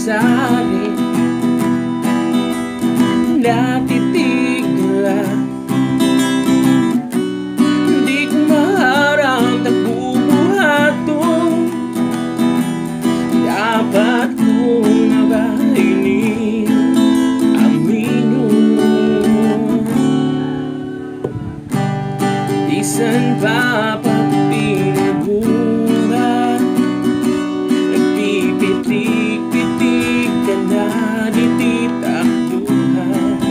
sari natitigla. Di ko maharap nagbubuhatong dapat kong nabainin amino. Isan pa pag pinagbuhat, nagpipitik-pitik ka na di titakduhan.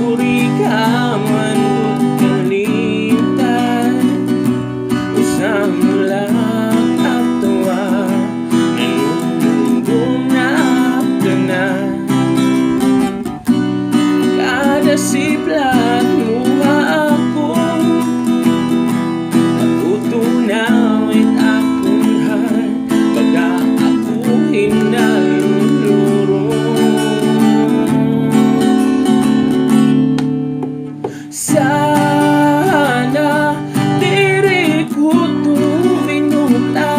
Uri ka man do't kalimtan, usang lang at tawa, nanunggong na ka na. Kada siplat luha akong natutunawin akong hal, baga ako hinalulurong. Sana diri ko to binula,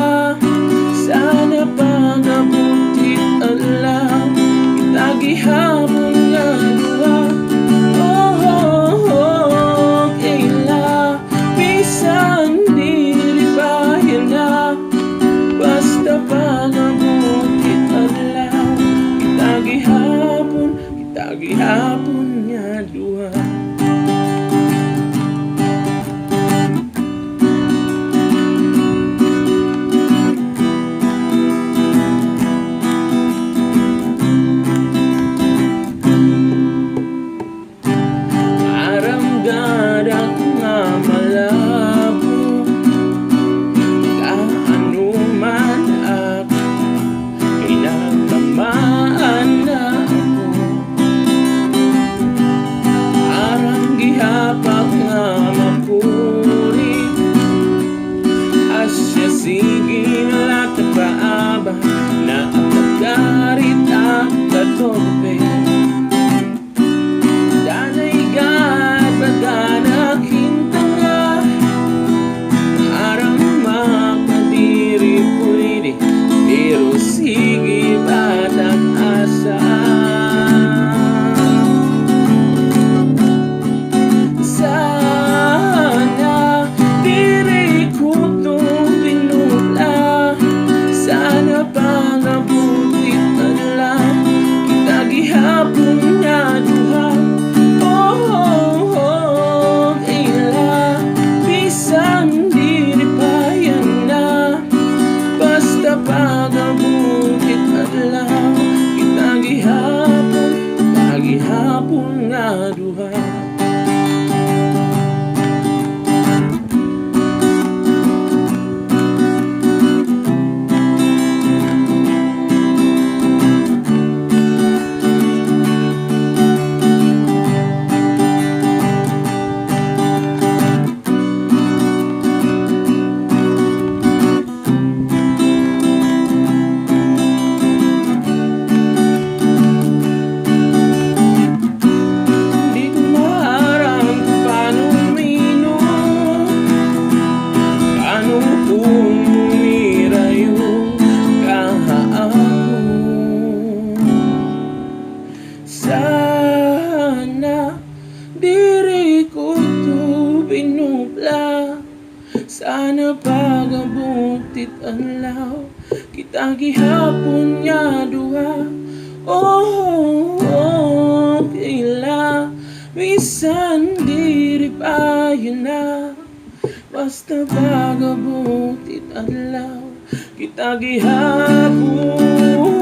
sana pangabutit alam kita gihapon nga duha. Basta pangabutit adlaw, kita gihapon nga duha. Maramgad ako nga malabo, kaano man ako, pinagtamaan na ako. Parang gihapak nga mapulit, asya sige na paaba, na apagarit ang katope. Danay gad baganak hintanga, parang makadiri pwede, pero sige batang asa. Sana diri ko to binula, sana pangabutit adlaw, kita gihapon nga duha. Ila bisan diri pa yan na, basta pangabutit adlaw, kita gihapon nga duha. Sana diri ko to binubla, sana pagabutit adlaw, kita gihapon nga duha. Kaila bisan diri pa yun na, basta pagabutit adlaw, kita gihapon